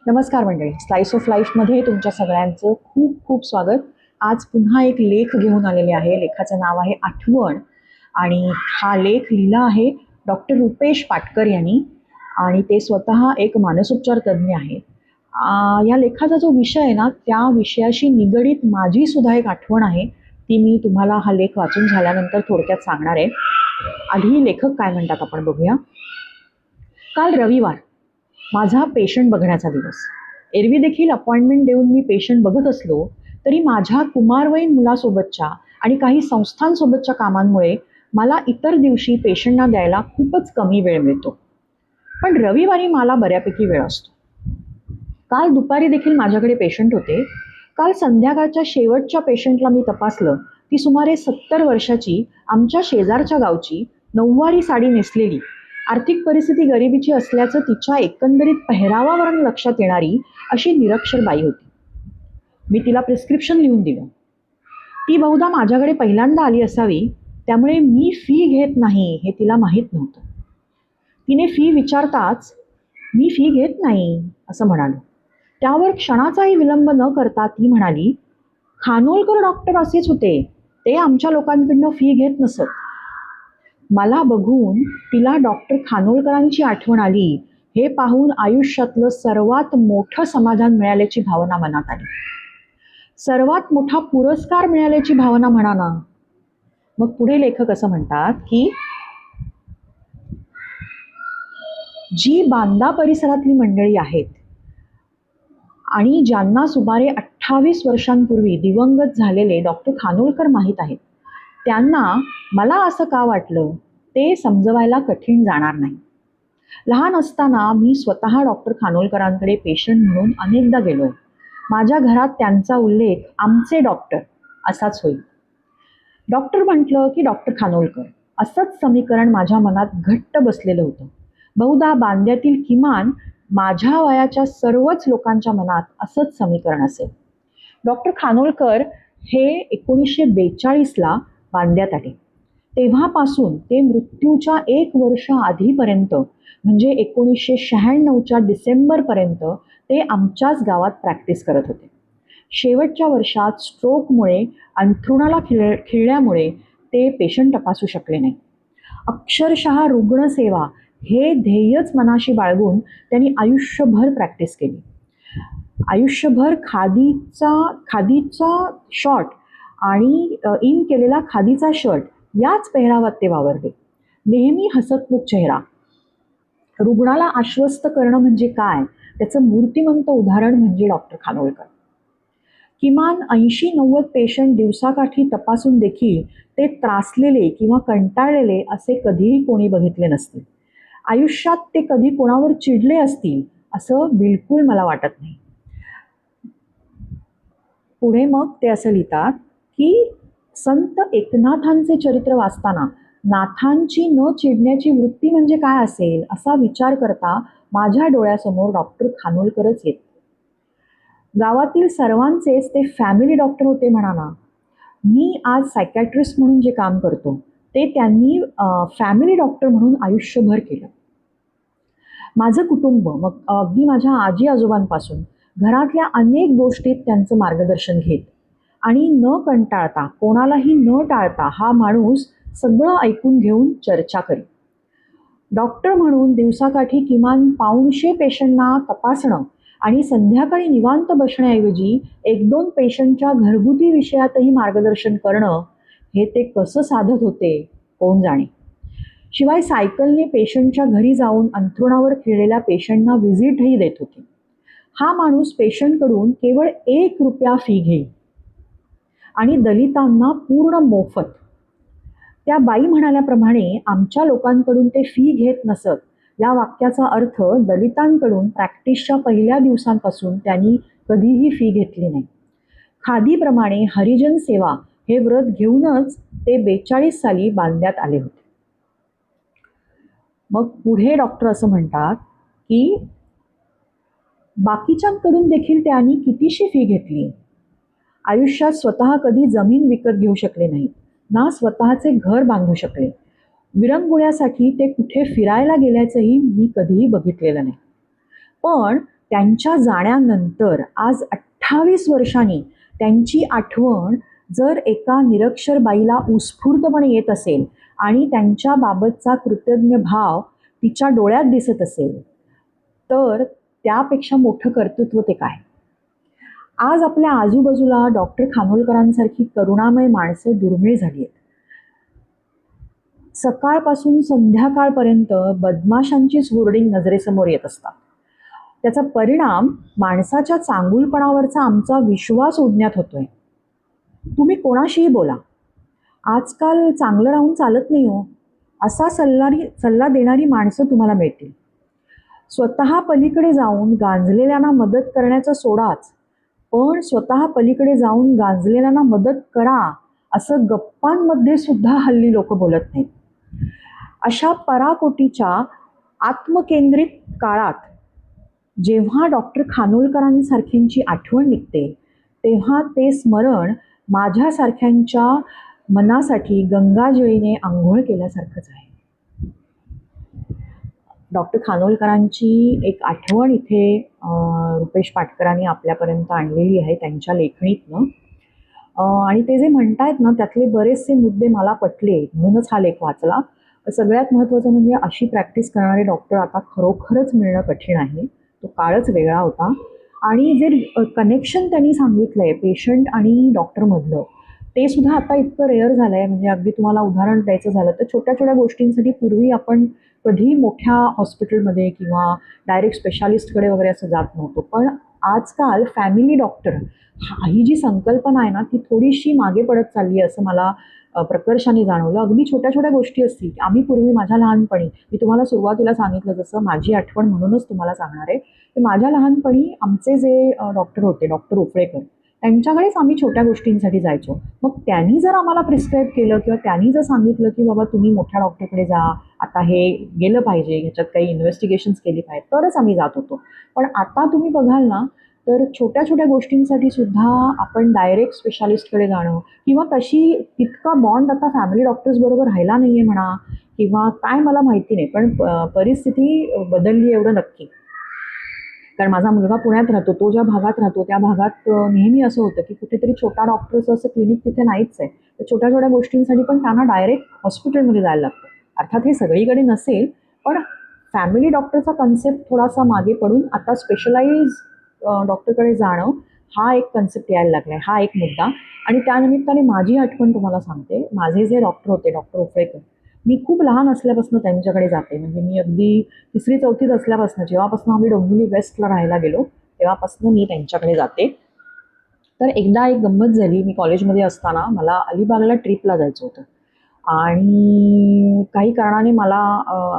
नमस्कार मंडळी, slice of लाईफमध्ये तुमच्या सगळ्यांचं खूप खूप स्वागत. आज पुन्हा एक लेख घेऊन आलेले आहे. लेखाचं नाव आहे आठवण आणि हा लेख लिहिला आहे डॉक्टर रुपेश पाटकर यांनी आणि ते स्वतः एक मानसोपचार तज्ज्ञ आहेत. या लेखाचा जो विषय आहे ना, त्या विषयाशी निगडीत माझी सुद्धा एक आठवण आहे. ती मी तुम्हाला हा लेख वाचून झाल्यानंतर थोडक्यात सांगणार आहे. आधी लेखक काय म्हणतात आपण बघूया. काल रविवार, माझा पेशंट बघण्याचा दिवस. एरवी देखील अपॉइंटमेंट देऊन मी पेशंट बघत असलो तरी माझ्या कुमारवयीन मुलासोबतच्या आणि काही संस्थांसोबतच्या कामांमुळे मला इतर दिवशी पेशंटना द्यायला खूपच कमी वेळ मिळतो. पण रविवारी मला बऱ्यापैकी वेळ असतो. काल दुपारी देखील माझ्याकडे पेशंट होते. काल संध्याकाळच्या शेवटच्या पेशंटला मी तपासलं. ती सुमारे 70 वर्षाची, आमच्या शेजारच्या गावची, नऊवारी साडी नेसलेली, आर्थिक परिस्थिती गरिबीची असल्याचं तिच्या एकंदरीत पेहरावावरून लक्षात येणारी अशी निरक्षर बाई होती. मी तिला प्रिस्क्रिप्शन लिहून दिलं. ती बहुधा माझ्याकडे पहिल्यांदा आली असावी, त्यामुळे मी फी घेत नाही हे तिला माहीत नव्हतं. तिने फी विचारताच मी फी घेत नाही असं म्हणालो. त्यावर क्षणाचाही विलंब न करता ती म्हणाली, खानोलकर डॉक्टर असेच होते, ते आमच्या लोकांकडनं फी घेत नसत. मला बघून तिला डॉक्टर खानोलकरांची आठवण आली. हे पाहून आयुष्यातलं सर्वात मोठं समाधान मिळाल्याची भावना मनात आली. सर्वात मोठा पुरस्कार मिळाल्याची भावना म्हणा ना. मग पुढे लेखक असं म्हणतात की जी बांदा परिसरातली मंडळी आहेत आणि ज्यांना सुमारे 28 वर्षांपूर्वी दिवंगत झालेले डॉक्टर खानोलकर माहीत आहेत, त्यांना मला असं का वाटलं ते समजवायला कठीण जाणार नाही. लहान असताना मी स्वतः डॉक्टर खानोलकरांकडे पेशंट म्हणून अनेकदा गेलोय. माझ्या घरात त्यांचा उल्लेख आमचे डॉक्टर असाच होईल. डॉक्टर म्हटलं की डॉक्टर खानोलकर असंच समीकरण माझ्या मनात घट्ट बसलेलं होतं. बहुधा बांद्यातील किमान माझ्या वयाच्या सर्वच लोकांच्या मनात असंच समीकरण असेल. डॉक्टर खानोलकर हे 1942ला बांद्यात आले. तेव्हापासून ते मृत्यूच्या 1 वर्ष आधीपर्यंत म्हणजे 1996च्या डिसेंबरपर्यंत ते आमच्याच गावात प्रॅक्टिस करत होते. शेवटच्या वर्षात स्ट्रोकमुळे अंथरुणाला खिळल्यामुळे ते पेशंट तपासू शकले नाही. अक्षरशः रुग्णसेवा हे ध्येयच मनाशी बाळगून त्यांनी आयुष्यभर प्रॅक्टिस केली. आयुष्यभर खादीचा शॉर्ट आणि इन केलेला खादीचा शर्ट याच पेहरावात ते वावरले. नेहमी हसतमुख चेहरा. रुग्णाला आश्वस्त करणं म्हणजे काय त्याचं मूर्तिमंत उदाहरण म्हणजे डॉक्टर खानोलकर. किमान 80-90 पेशंट दिवसाकाठी तपासून देखील ते त्रासलेले किंवा कंटाळलेले असे कधीही कोणी बघितले नसतील. आयुष्यात ते कधी कोणावर चिडले असतील असं बिलकुल मला वाटत नाही. पुढे मग ते असं लिहितात की संत एकनाथांचे चरित्र वाचताना नाथांची न चिडण्याची वृत्ती म्हणजे काय असेल असा विचार करता माझ्या डोळ्यासमोर डॉक्टर खानोलकरच येत. गावातील सर्वांचेच ते फॅमिली डॉक्टर होते म्हणा ना. मी आज सायकॅट्रिस्ट म्हणून जे काम करतो ते त्यांनी फॅमिली डॉक्टर म्हणून आयुष्यभर केलं. माझं कुटुंब, मग अगदी माझ्या आजी आजोबांपासून घरातल्या अनेक गोष्टीत त्यांचं मार्गदर्शन घेत आणि न कंटाळता, कोणालाही न टाळता हा माणूस सगळं ऐकून घेऊन चर्चा करीत. डॉक्टर म्हणून दिवसाकाठी किमान 150 पेशंटना तपासणं आणि संध्याकाळी निवांत बसण्याऐवजी 1-2 पेशंटच्या घरगुती विषयातही मार्गदर्शन करणं हे ते कसं साधत होते कोण जाणे. शिवाय सायकलने पेशंटच्या घरी जाऊन अंथरुणावर खिळलेल्या पेशंटना व्हिजिटही देत होते. हा माणूस पेशंटकडून केवळ 1 रुपया फी घेईल आणि दलितांना पूर्ण मोफत. त्या बाई म्हणाल्याप्रमाणे आमच्या लोकांकडून ते फी घेत नसत या वाक्याचा अर्थ दलितांकडून प्रॅक्टिसच्या पहिल्या दिवसांपासून त्यांनी कधीही फी घेतली नाही. खादीप्रमाणे हरिजन सेवा हे व्रत घेऊनच ते 42 साली बांद्यात आले होते. मग पुढे डॉक्टर असं म्हणतात की बाकीच्यांकडून देखील त्यांनी कितीशी फी घेतली. आयुष्यात स्वतः कधी जमीन विकत घेऊ शकले नाहीत, ना स्वतःचे घर बांधू शकले. विरंगुळ्यासाठी ते कुठे फिरायला गेल्याचंही मी कधीही बघितलेलं नाही. पण त्यांच्या जाण्यानंतर आज 28 वर्षांनी त्यांची आठवण जर एका निरक्षर बाईला उत्स्फूर्तपणे येत असेल आणि त्यांच्या बाबतचा कृतज्ञ भाव तिच्या डोळ्यात दिसत असेल, तर त्यापेक्षा मोठं कर्तृत्व ते काय. आज आपल्या आजूबाजूला डॉक्टर खानोलकरांसारखी करुणामय माणसं दुर्मिळ झाली आहेत. सकाळपासून संध्याकाळपर्यंत बदमाशांचीच होर्डिंग नजरेसमोर येत असतात. त्याचा परिणाम माणसाच्या चांगुलपणावरचा आमचा विश्वास उडण्यात होतोय. तुम्ही कोणाशीही बोला, आजकाल चांगलं राहून चालत नाही हो, असा सल्ला देणारी माणसं तुम्हाला मिळतील. स्वतः पलीकडे जाऊन गांजलेल्यांना मदत करण्याचा सोडाच, पण स्वतः पलीकडे जाऊन गांजलेल्यांना मदत करा असं गप्पांमध्ये सुद्धा हल्ली लोक बोलत नाहीत. अशा पराकोटीच्या आत्मकेंद्रित काळात जेव्हा डॉक्टर खानोलकरांसारख्यांची आठवण निघते, तेव्हा ते स्मरण माझ्यासारख्यांच्या मनासाठी गंगाजळीने आंघोळ केल्यासारखंच आहे. डॉक्टर खानोलकरांची एक आठवण इथे रुपेश पाटकरांनी आपल्यापर्यंत आणलेली आहे त्यांच्या लेखणीतनं. आणि ते जे म्हणतायत ना, त्यातले बरेचसे मुद्दे मला पटले, म्हणूनच हा लेख वाचला. सगळ्यात महत्त्वाचं म्हणजे अशी प्रॅक्टिस करणारे डॉक्टर आता खरोखरच मिळणं कठीण आहे. तो काळच वेगळा होता. आणि जे कनेक्शन त्यांनी सांगितलं आहे पेशंट आणि डॉक्टरमधलं, ते सुद्धा आता इतकं रेअर झालं आहे. म्हणजे अगदी तुम्हाला उदाहरण द्यायचं झालं तर छोट्या छोट्या गोष्टींसाठी पूर्वी आपण कधी मोठ्या हॉस्पिटलमध्ये किंवा डायरेक्ट स्पेशालिस्टकडे वगैरे असं जात नव्हतो. पण आजकाल फॅमिली डॉक्टर ही जी संकल्पना आहे ना, ती थोडीशी मागे पडत चालली आहे असं मला प्रकर्षाने जाणवलं. अगदी छोट्या छोट्या गोष्टी असतील. आम्ही पूर्वी माझ्या लहानपणी, मी तुम्हाला सुरुवातीला सांगितलं जसं माझी आठवण म्हणूनच तुम्हाला सांगणार आहे, की माझ्या लहानपणी आमचे जे डॉक्टर होते, डॉक्टर उपळेकर, त्यांच्याकडेच आम्ही छोट्या गोष्टींसाठी जायचो. मग त्यांनी जर आम्हाला प्रिस्क्राईब केलं किंवा त्यांनी जर सांगितलं की बाबा तुम्ही मोठ्या डॉक्टरकडे जा, आता हे गेलं पाहिजे, ह्याच्यात काही इन्व्हेस्टिगेशन्स केली पाहिजे, तरच आम्ही जात होतो. पण आता तुम्ही बघाल ना, तर छोट्या छोट्या गोष्टींसाठी सुद्धा आपण डायरेक्ट स्पेशालिस्टकडे जाणं किंवा तशी तितका बॉन्ड आता फॅमिली डॉक्टर्सबरोबर राहिला नाही आहे म्हणा, किंवा काय मला माहिती नाही, पण परिस्थिती बदलली एवढं नक्की. कारण माझा मुलगा पुण्यात राहतो, तो ज्या भागात राहतो त्या भागात नेहमी असं होतं की कुठेतरी छोटा डॉक्टरचं असं क्लिनिक तिथे नाहीच आहे. तर छोट्या छोट्या गोष्टींसाठी पण त्यांना डायरेक्ट हॉस्पिटलमध्ये जायला लागतं. अर्थात हे सगळीकडे नसेल, पण फॅमिली डॉक्टरचा कन्सेप्ट थोडासा मागे पडून आता स्पेशलाइज डॉक्टरकडे जाणं हा एक कन्सेप्ट यायला लागला आहे. हा एक मुद्दा. आणि त्यानिमित्ताने माझी आठवण तुम्हाला सांगते. माझे जे डॉक्टर होते, डॉक्टर उपळेकर, मी खूप लहान असल्यापासून त्यांच्याकडे जाते. म्हणजे मी अगदी 3री-4थीत असल्यापासून, जेव्हापासून आम्ही डोंबिवली वेस्टला राहायला गेलो तेव्हापासून मी त्यांच्याकडे जाते. तर एकदा एक गंमत झाली. मी कॉलेजमध्ये असताना मला अलिबागला ट्रिपला जायचं होतं आणि काही कारणाने मला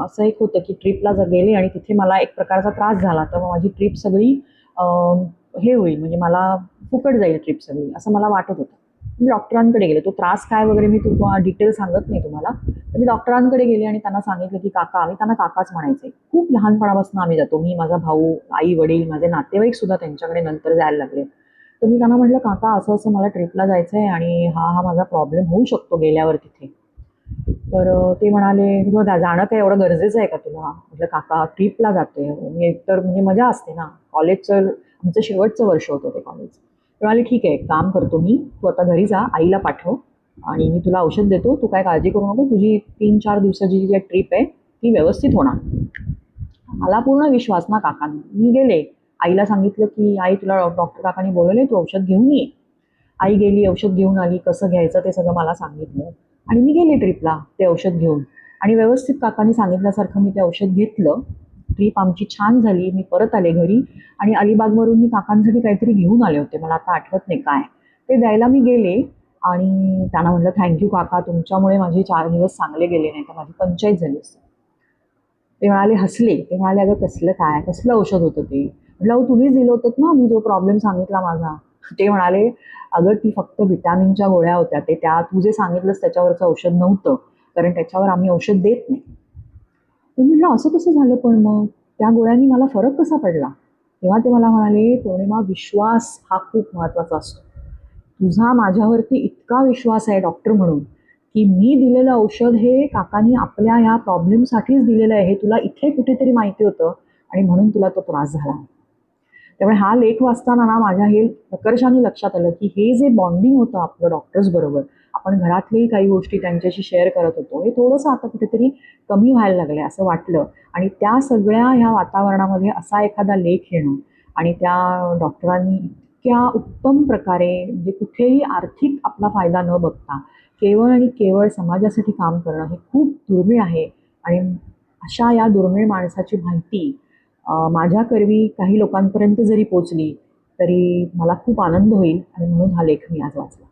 असं एक होतं की ट्रिपला जर गेले आणि तिथे मला एक प्रकारचा त्रास झाला तर माझी ट्रिप सगळी हे होईल, म्हणजे मला फुकट जाईल ट्रिप सगळी, असं मला वाटत होतं. मी डॉक्टरांकडे गेले. तो त्रास काय वगैरे मी डिटेल सांगत नाही तुम्हाला. तर मी डॉक्टरांकडे गेले आणि त्यांना सांगितलं की काका, आम्ही त्यांना काकाच म्हणायचे, खूप लहानपणापासून आम्ही जातो, मी, माझा भाऊ, आई वडील, माझे नातेवाईक सुद्धा त्यांच्याकडे नंतर जायला लागले. तर मी त्यांना म्हटलं, काका असं असं मला ट्रिपला जायचं आहे आणि हा माझा प्रॉब्लेम होऊ शकतो गेल्यावर तिथे. तर ते म्हणाले, तुला जाणं काय एवढं गरजेचं आहे का तुला? म्हटलं, काका ट्रिपला जाते मी, एकतर म्हणजे मजा असते ना, कॉलेजचं आमचं शेवटचं वर्ष होतं ते कॉलेज. म्हणाले, ठीक आहे, काम करतो मी, तू आता घरी जा, आईला पाठव आणि मी तुला औषध देतो, तू काय काळजी करू नको, तुझी 3-4 दिवसाची जी ट्रिप आहे ती व्यवस्थित होणार. मला पूर्ण विश्वास ना काकांना. मी गेले, आईला सांगितलं की आई, तुला डॉक्टर काकांनी बोलवले, तू औषध घेऊन ये. आई गेली, औषध घेऊन आली, कसं घ्यायचं ते सगळं मला सांगितलं आणि मी गेले ट्रिपला ते औषध घेऊन. आणि व्यवस्थित काकांनी सांगितल्यासारखं मी ते औषध घेतलं. ट्रिप आमची छान झाली. मी परत आले घरी आणि अलिबागवरून मी काकांसाठी काहीतरी घेऊन आले होते, मला आता आठवत नाही काय, ते द्यायला मी गेले आणि त्यांना म्हटलं, थँक्यू काका, तुमच्यामुळे माझे 4 दिवस चांगले गेले, नाही तर माझी पंचायत झाली असते. ते म्हणाले, हसले. ते म्हणाले, अगं कसलं काय, कसलं औषध होतं ते? म्हटलं, अहो तुम्हीच दिलं होतं ना, मी जो प्रॉब्लेम सांगितला माझा. ते म्हणाले, अगं ती फक्त व्हिटॅमिनच्या गोळ्या होत्या, ते त्या तू जे सांगितलंस त्याच्यावरचं औषध नव्हतं, कारण त्याच्यावर आम्ही औषध देत नाही. तर म्हटलं, असं कसं झालं पण मग त्या गोळ्यांनी मला फरक कसा पडला? तेव्हा ते मला म्हणाले, पौर्णिमा, विश्वास हा खूप महत्त्वाचा असतो. तुझा माझ्यावरती इतका विश्वास आहे डॉक्टर म्हणून की मी दिलेलं औषध हे काकांनी आपल्या ह्या प्रॉब्लेमसाठीच दिलेलं आहे, हे तुला इथे कुठेतरी माहिती होतं आणि म्हणून तुला तो त्रास झाला. त्यामुळे हा लेख वाचताना ना माझ्या हे प्रकर्षाने लक्षात आलं की हे जे बॉन्डिंग होतं आपलं डॉक्टर्स बरोबर, आपण घरातल्याही काही गोष्टी त्यांच्याशी शेअर करत होतो, हे थोडंसं आता कुठेतरी कमी व्हायला लागलं असं वाटलं. आणि त्या सगळ्या ह्या वातावरणामध्ये असा एखादा लेख येणं आणि त्या डॉक्टरांनी इतक्या उत्तम प्रकारे म्हणजे कुठेही आर्थिक आपला फायदा न बघता केवळ आणि केवळ समाजासाठी काम करणं हे खूप दुर्मिळ आहे. आणि अशा या दुर्मिळ माणसाची माहिती माझ्याकरवी काही लोकांपर्यंत जरी पोचली तरी मला खूप आनंद होईल आणि म्हणून हा लेख मी आज वाचला.